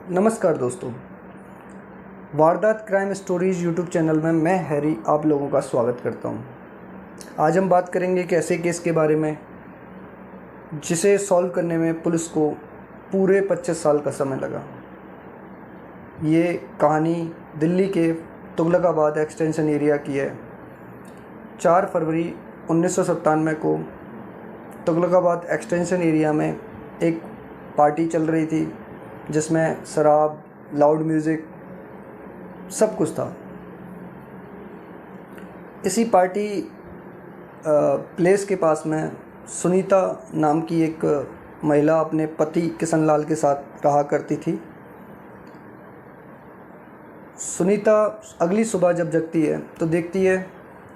नमस्कार दोस्तों, वारदात क्राइम स्टोरीज यूट्यूब चैनल में मैं हैरी आप लोगों का स्वागत करता हूं। आज हम बात करेंगे एक ऐसे केस के बारे में जिसे सॉल्व करने में पुलिस को पूरे 25 साल का समय लगा। ये कहानी दिल्ली के तुगलकाबाद एक्सटेंशन एरिया की है। 4 फरवरी 1997 को तुगलकाबाद एक्सटेंशन एरिया में एक पार्टी चल रही थी जिसमें शराब, लाउड म्यूज़िक सब कुछ था। इसी पार्टी प्लेस के पास में सुनीता नाम की एक महिला अपने पति किशन लाल के साथ रहा करती थी। सुनीता अगली सुबह जब जगती है तो देखती है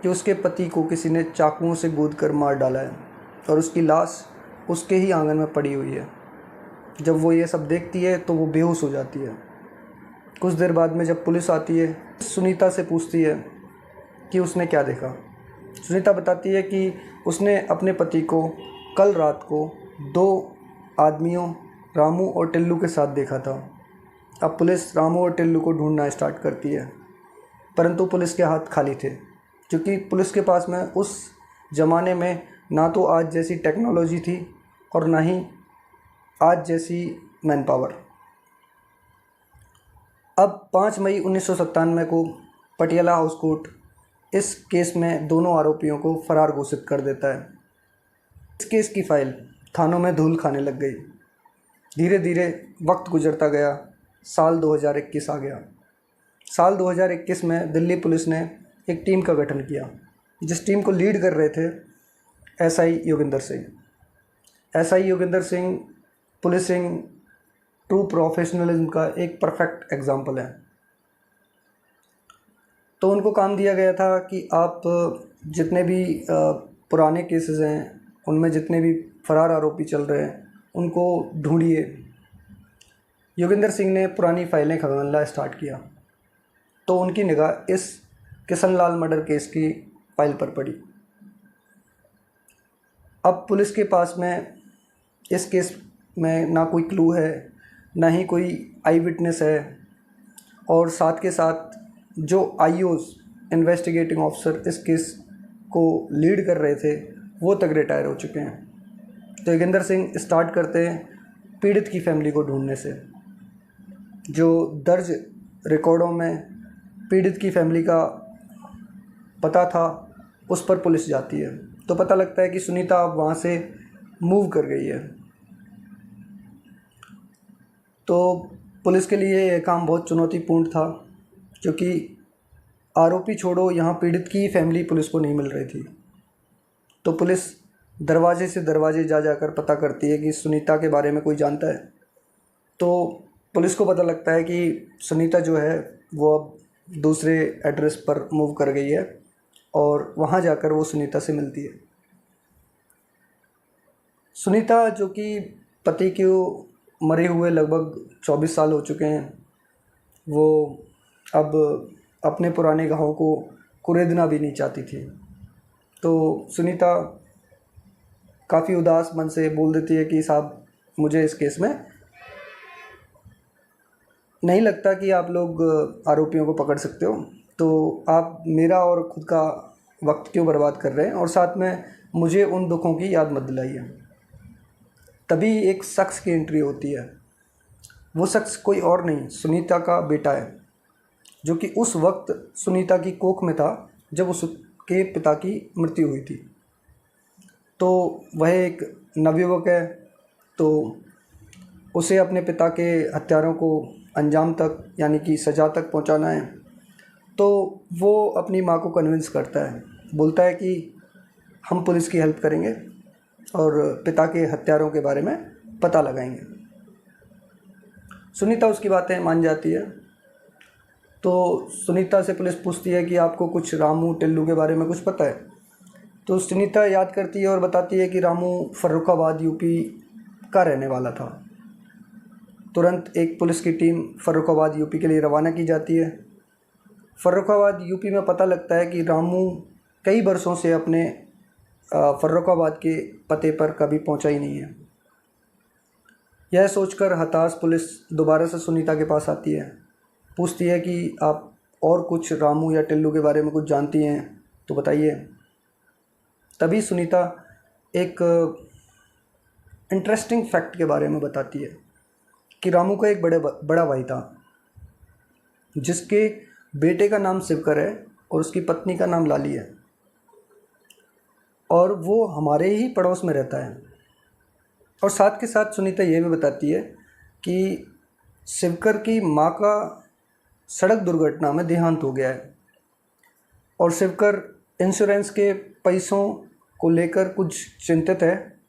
कि उसके पति को किसी ने चाकुओं से गूंद कर मार डाला है और उसकी लाश उसके ही आंगन में पड़ी हुई है। जब वो ये सब देखती है तो वो बेहोश हो जाती है। कुछ देर बाद में जब पुलिस आती है, सुनीता से पूछती है कि उसने क्या देखा। सुनीता बताती है कि उसने अपने पति को कल रात को 2 आदमियों रामू और टिल्लू के साथ देखा था। अब पुलिस रामू और टिल्लू को ढूंढना स्टार्ट करती है, परंतु पुलिस के हाथ खाली थे, क्योंकि पुलिस के पास में उस ज़माने में ना तो आज जैसी टेक्नोलॉजी थी और ना ही आज जैसी मैन पावर। अब 5 मई 1997 को पटियाला हाउस कोर्ट इस केस में दोनों आरोपियों को फरार घोषित कर देता है। इस केस की फाइल थानों में धूल खाने लग गई। धीरे धीरे वक्त गुजरता गया। साल 2021 आ गया। साल 2021 में दिल्ली पुलिस ने एक टीम का गठन किया, जिस टीम को लीड कर रहे थे SI Yoginder Singh. SI Yoginder Singh policing true professionalism का एक परफेक्ट एग्जाम्पल है। तो उनको काम दिया गया था कि आप जितने भी पुराने केसेस हैं, उनमें जितने भी फरार आरोपी चल रहे हैं, उनको ढूंढिए। योगिंदर सिंह ने पुरानी फाइलें खंगालना स्टार्ट किया तो उनकी निगाह इस किशन लाल मर्डर केस की फाइल पर पड़ी। अब पुलिस के पास में इस केस में ना कोई क्लू है, ना ही कोई आई विटनेस है, और साथ के साथ जो आईओज़ इन्वेस्टिगेटिंग ऑफिसर इस केस को लीड कर रहे थे वो तक रिटायर हो चुके हैं। तो योगिंदर सिंह स्टार्ट करते हैं पीड़ित की फैमिली को ढूंढने से। जो दर्ज रिकॉर्डों में पीड़ित की फैमिली का पता था उस पर पुलिस जाती है तो पता लगता है कि सुनीता अब वहाँ से मूव कर गई है। तो पुलिस के लिए यह काम बहुत चुनौतीपूर्ण था, क्योंकि आरोपी छोड़ो, यहाँ पीड़ित की फैमिली पुलिस को नहीं मिल रही थी। तो पुलिस दरवाजे से दरवाजे जा जाकर पता करती है कि सुनीता के बारे में कोई जानता है। तो पुलिस को पता लगता है कि सुनीता जो है वो अब दूसरे एड्रेस पर मूव कर गई है और वहाँ जाकर वो सुनीता से मिलती है। सुनीता, जो कि पति को मरे हुए लगभग 24 साल हो चुके हैं, वो अब अपने पुराने घावों को कुरेदना भी नहीं चाहती थी। तो सुनीता काफ़ी उदास मन से बोल देती है कि साहब, मुझे इस केस में नहीं लगता कि आप लोग आरोपियों को पकड़ सकते हो, तो आप मेरा और ख़ुद का वक्त क्यों बर्बाद कर रहे हैं, और साथ में मुझे उन दुखों की याद मत दिलाइए। तभी एक शख्स की एंट्री होती है। वो शख्स कोई और नहीं, सुनीता का बेटा है, जो कि उस वक्त सुनीता की कोख में था जब उसके पिता की मृत्यु हुई थी। तो वह एक नवयुवक है, तो उसे अपने पिता के हत्यारों को अंजाम तक, यानी कि सज़ा तक पहुंचाना है। तो वो अपनी माँ को कन्विंस करता है, बोलता है कि हम पुलिस की हेल्प करेंगे और पिता के हत्यारों के बारे में पता लगाएंगे। सुनीता उसकी बातें मान जाती है। तो सुनीता से पुलिस पूछती है कि आपको कुछ रामू टिल्लू के बारे में कुछ पता है। तो सुनीता याद करती है और बताती है कि रामू फर्रुखाबाद यूपी का रहने वाला था। तुरंत एक पुलिस की टीम फर्रुखाबाद यूपी के लिए रवाना की जाती है। फर्रुखाबाद यूपी में पता लगता है कि रामू कई वर्षों से अपने फर्रुखाबाद के पते पर कभी पहुंचा ही नहीं है। यह सोचकर हताश पुलिस दोबारा से सुनीता के पास आती है, पूछती है कि आप और कुछ रामू या टिल्लू के बारे में कुछ जानती हैं तो बताइए। तभी सुनीता एक इंटरेस्टिंग फैक्ट के बारे में बताती है कि रामू का एक बड़ा भाई था जिसके बेटे का नाम शिवकर है और उसकी पत्नी का नाम लाली है, और वो हमारे ही पड़ोस में रहता है। और साथ के साथ सुनीता ये भी बताती है कि शिवकर की माँ का सड़क दुर्घटना में देहांत हो गया है और शिवकर इंश्योरेंस के पैसों को लेकर कुछ चिंतित है,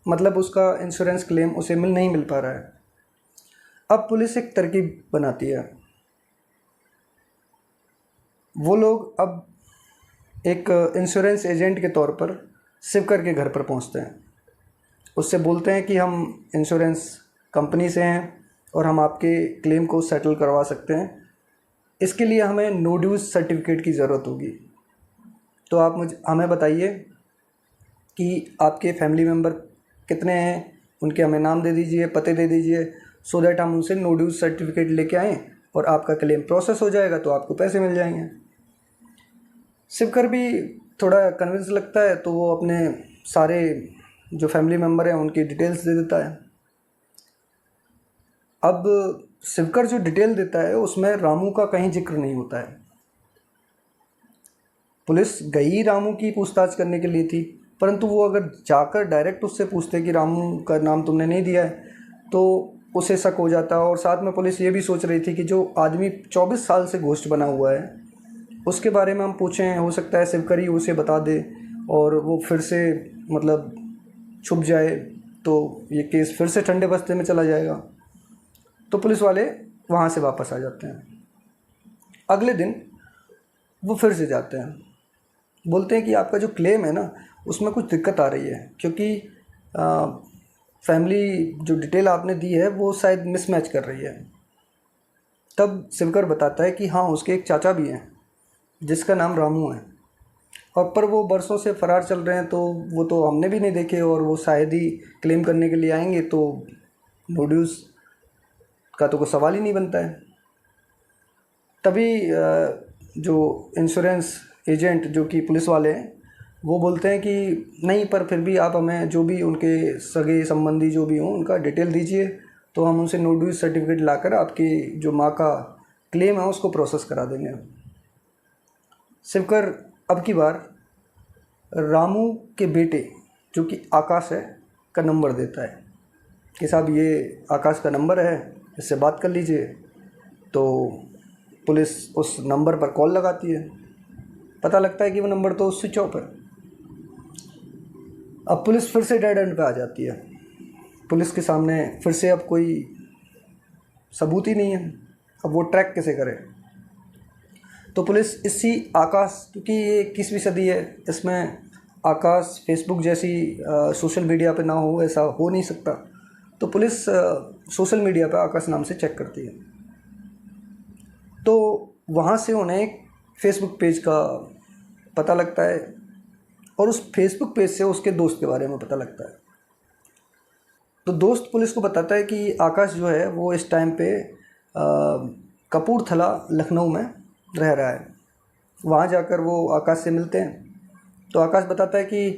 मतलब उसका इंश्योरेंस क्लेम उसे नहीं मिल पा रहा है। अब पुलिस एक तरकीब बनाती है। वो लोग अब एक इंश्योरेंस एजेंट के तौर पर शिवकर के घर पर पहुंचते हैं। उससे बोलते हैं कि हम इंश्योरेंस कंपनी से हैं और हम आपके क्लेम को सेटल करवा सकते हैं। इसके लिए हमें नो ड्यूज सर्टिफिकेट की ज़रूरत होगी, तो आप हमें बताइए कि आपके फैमिली मेम्बर कितने हैं, उनके हमें नाम दे दीजिए, पते दे दीजिए, सो दैट हम उनसे नो ड्यूज सर्टिफिकेट लेके आएँ और आपका क्लेम प्रोसेस हो जाएगा, तो आपको पैसे मिल जाएंगे। शिवकर भी थोड़ा कन्विंस लगता है, तो वो अपने सारे जो फैमिली मेम्बर हैं उनकी डिटेल्स दे देता है। अब शिवकर जो डिटेल देता है उसमें रामू का कहीं जिक्र नहीं होता है। पुलिस गई रामू की पूछताछ करने के लिए थी, परंतु वो अगर जाकर डायरेक्ट उससे पूछते कि रामू का नाम तुमने नहीं दिया है तो उसे शक हो जाता। और साथ में पुलिस ये भी सोच रही थी कि जो आदमी 24 साल से घोस्ट बना हुआ है उसके बारे में हम पूछें, हो सकता है शिवकर ही उसे बता दे और वो फिर से मतलब छुप जाए, तो ये केस फिर से ठंडे बस्ते में चला जाएगा। तो पुलिस वाले वहाँ से वापस आ जाते हैं। अगले दिन वो फिर से जाते हैं, बोलते हैं कि आपका जो क्लेम है ना उसमें कुछ दिक्कत आ रही है, क्योंकि फैमिली जो डिटेल आपने दी है वो शायद मिसमैच कर रही है। तब शिवकर बताता है कि हाँ, उसके एक चाचा भी हैं जिसका नाम रामू है, और पर वो बरसों से फ़रार चल रहे हैं, तो वो तो हमने भी नहीं देखे और वो शायद ही क्लेम करने के लिए आएंगे, तो नो ड्यूज़ का तो कोई सवाल ही नहीं बनता है। तभी जो इंश्योरेंस एजेंट जो कि पुलिस वाले हैं वो बोलते हैं कि नहीं, पर फिर भी आप हमें जो भी उनके सगे संबंधी जो भी हों उनका डिटेल दीजिए, तो हम उनसे नो ड्यूज़ सर्टिफिकेट लाकर आपकी जो माँ का क्लेम है उसको प्रोसेस करा देंगे। शिवकर अब की बार रामू के बेटे जो कि आकाश है का नंबर देता है कि साहब ये आकाश का नंबर है, इससे बात कर लीजिए। तो पुलिस उस नंबर पर कॉल लगाती है, पता लगता है कि वो नंबर तो स्विच ऑफ है। अब पुलिस फिर से डेड एंड पे आ जाती है। पुलिस के सामने फिर से अब कोई सबूत ही नहीं है, अब वो ट्रैक कैसे करे। तो पुलिस इसी आकाश, क्योंकि ये 21वीं सदी है, इसमें आकाश फेसबुक जैसी सोशल मीडिया पे ना हो, ऐसा हो नहीं सकता, तो पुलिस सोशल मीडिया पे आकाश नाम से चेक करती है। तो वहाँ से उन्हें एक फेसबुक पेज का पता लगता है और उस फेसबुक पेज से उसके दोस्त के बारे में पता लगता है। तो दोस्त पुलिस को बताता है कि आकाश जो है वो इस टाइम पे कपूरथला लखनऊ में रह रहा है। वहाँ जाकर वो आकाश से मिलते हैं, तो आकाश बताता है कि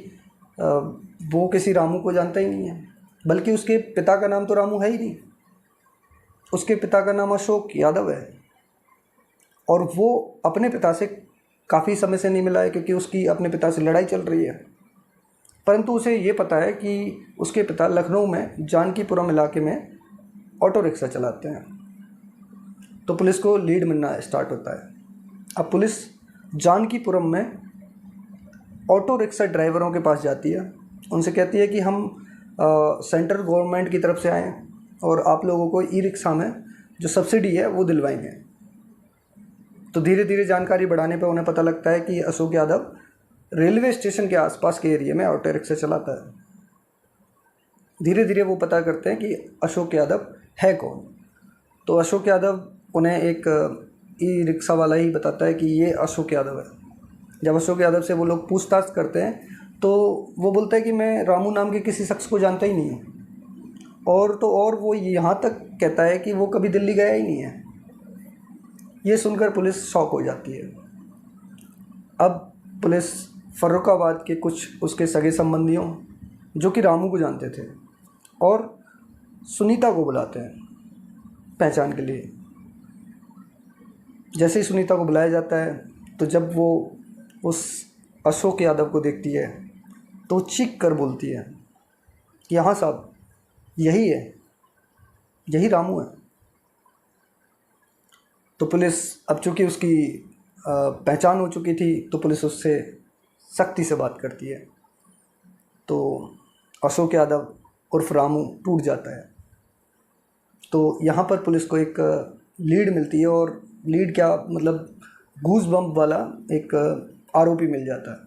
वो किसी रामू को जानता ही नहीं है, बल्कि उसके पिता का नाम तो रामू है ही नहीं, उसके पिता का नाम अशोक यादव है, और वो अपने पिता से काफ़ी समय से नहीं मिला है क्योंकि उसकी अपने पिता से लड़ाई चल रही है। परंतु उसे ये पता है कि उसके पिता लखनऊ में जानकीपुरम इलाके में ऑटो रिक्शा चलाते हैं। तो पुलिस को लीड मिलना स्टार्ट होता है। अब पुलिस जानकीपुरम में ऑटो रिक्शा ड्राइवरों के पास जाती है, उनसे कहती है कि हम सेंट्रल गवर्नमेंट की तरफ से आए और आप लोगों को ई रिक्शा में जो सब्सिडी है वो दिलवाएंगे। तो धीरे धीरे जानकारी बढ़ाने पर उन्हें पता लगता है कि अशोक यादव रेलवे स्टेशन के आसपास के एरिया में ऑटो रिक्शा चलाता है। धीरे धीरे वो पता करते हैं कि अशोक यादव है कौन। तो अशोक यादव उन्हें एक ई रिक्शा वाला ही बताता है कि ये अशोक यादव है। जब अशोक यादव से वो लोग पूछताछ करते हैं तो वो बोलता है कि मैं रामू नाम के किसी शख्स को जानता ही नहीं हूँ। और तो और वो यहाँ तक कहता है कि वो कभी दिल्ली गया ही नहीं है। ये सुनकर पुलिस शॉक हो जाती है। अब पुलिस फ़र्रुखाबाद के कुछ उसके सगे संबंधियों, जो कि रामू को जानते थे, और सुनीता को बुलाते हैं पहचान के लिए। जैसे ही सुनीता को बुलाया जाता है तो जब वो उस अशोक यादव को देखती है तो चीख कर बोलती है कि हाँ साहब, यही है, यही रामू है। तो पुलिस, अब चूँकि उसकी पहचान हो चुकी थी, तो पुलिस उससे सख्ती से बात करती है। तो अशोक यादव उर्फ रामू टूट जाता है। तो यहाँ पर पुलिस को एक लीड मिलती है, और लीड क्या मतलब, गूज बम्प वाला एक आरोपी मिल जाता है।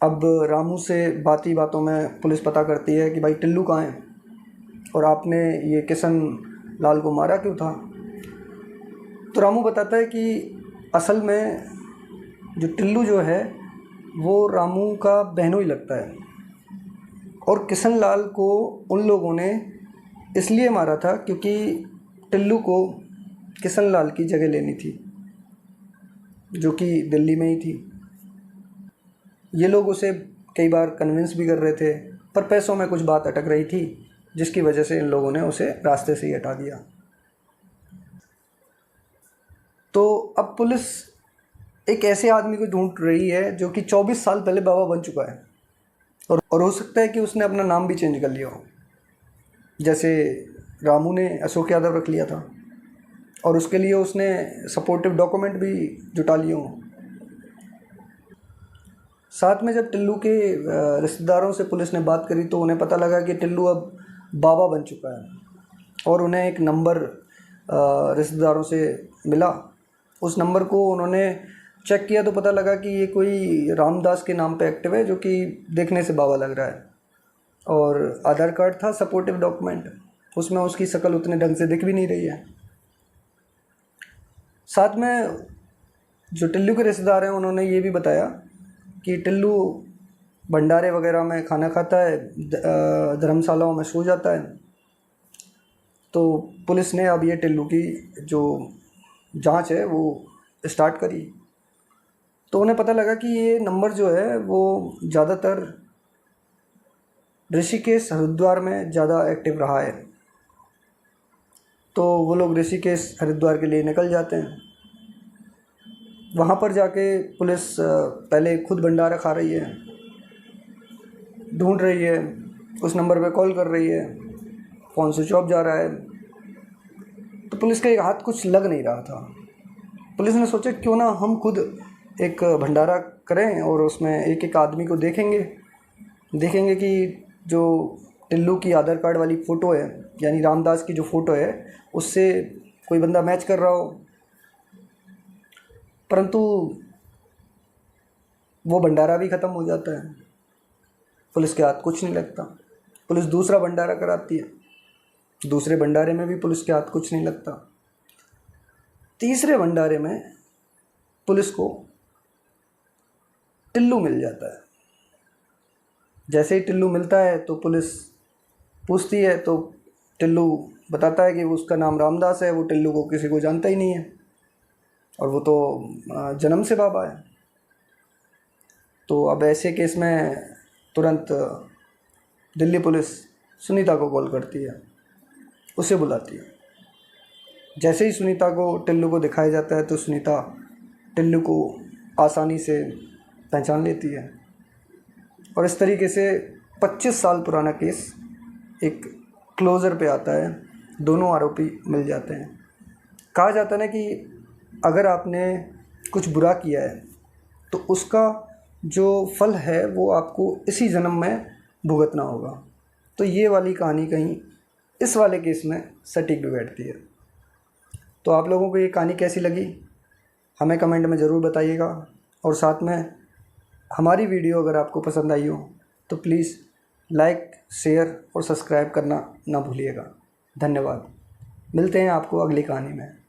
अब रामू से बाती बातों में पुलिस पता करती है कि भाई टिल्लू कहाँ है, और आपने ये किशन लाल को मारा क्यों था। तो रामू बताता है कि असल में जो टिल्लू जो है वो रामू का बहनोई लगता है, और किशन लाल को उन लोगों ने इसलिए मारा था क्योंकि टिल्लू को किशन लाल की जगह लेनी थी, जो कि दिल्ली में ही थी। ये लोग उसे कई बार कन्विंस भी कर रहे थे, पर पैसों में कुछ बात अटक रही थी, जिसकी वजह से इन लोगों ने उसे रास्ते से ही हटा दिया। तो अब पुलिस एक ऐसे आदमी को ढूंढ रही है जो कि 24 साल पहले बाबा बन चुका है, और हो सकता है कि उसने अपना नाम भी चेंज कर लिया हो, जैसे रामू ने अशोक यादव रख लिया था, और उसके लिए उसने सपोर्टिव डॉक्यूमेंट भी जुटा लिए हों। साथ में जब टिल्लू के रिश्तेदारों से पुलिस ने बात करी तो उन्हें पता लगा कि टिल्लू अब बाबा बन चुका है, और उन्हें एक नंबर रिश्तेदारों से मिला। उस नंबर को उन्होंने चेक किया तो पता लगा कि ये कोई रामदास के नाम पे एक्टिव है, जो कि देखने से बाबा लग रहा है, और आधार कार्ड था सपोर्टिव डॉक्यूमेंट, उसमें उसकी शक्ल उतने ढंग से दिख भी नहीं रही है। साथ में जो टिल्लू के रिश्तेदार हैं उन्होंने ये भी बताया कि टिल्लू भंडारे वगैरह में खाना खाता है, धर्मशालाओं में सो जाता है। तो पुलिस ने अब ये टिल्लू की जो जांच है वो स्टार्ट करी, तो उन्हें पता लगा कि ये नंबर जो है वो ज़्यादातर ऋषिकेश हरिद्वार में ज़्यादा एक्टिव रहा है। तो वो लोग ऋषिकेश हरिद्वार के लिए निकल जाते हैं। वहाँ पर जाके पुलिस पहले खुद भंडारा खा रही है, ढूंढ रही है, उस नंबर पे कॉल कर रही है, फ़ोन स्विच ऑफ जा रहा है। तो पुलिस का एक हाथ कुछ लग नहीं रहा था। पुलिस ने सोचा क्यों ना हम खुद एक भंडारा करें, और उसमें एक एक आदमी को देखेंगे कि जो टिल्लू की आधार कार्ड वाली फ़ोटो है, यानी रामदास की जो फ़ोटो है, उससे कोई बंदा मैच कर रहा हो। परंतु वो भंडारा भी ख़त्म हो जाता है, पुलिस के हाथ कुछ नहीं लगता। पुलिस दूसरा भंडारा कराती है, दूसरे भंडारे में भी पुलिस के हाथ कुछ नहीं लगता। तीसरे भंडारे में पुलिस को टिल्लू मिल जाता है। जैसे ही टिल्लू मिलता है तो पुलिस पूछती है, तो टिल्लू बताता है कि उसका नाम रामदास है, वो टिल्लू को किसी को जानता ही नहीं है, और वो तो जन्म से बाबा है। तो अब ऐसे केस में तुरंत दिल्ली पुलिस सुनीता को कॉल करती है, उसे बुलाती है। जैसे ही सुनीता को टिल्लू को दिखाया जाता है तो सुनीता टिल्लू को आसानी से पहचान लेती है, और इस तरीके से 25 साल पुराना केस एक क्लोज़र पे आता है। दोनों आरोपी मिल जाते हैं। कहा जाता है ना कि अगर आपने कुछ बुरा किया है तो उसका जो फल है वो आपको इसी जन्म में भुगतना होगा। तो ये वाली कहानी कहीं इस वाले केस में सटीक भी बैठती है। तो आप लोगों को ये कहानी कैसी लगी हमें कमेंट में ज़रूर बताइएगा, और साथ में हमारी वीडियो अगर आपको पसंद आई हो तो प्लीज़ लाइक, शेयर और सब्सक्राइब करना ना भूलिएगा। धन्यवाद। मिलते हैं आपको अगली कहानी में।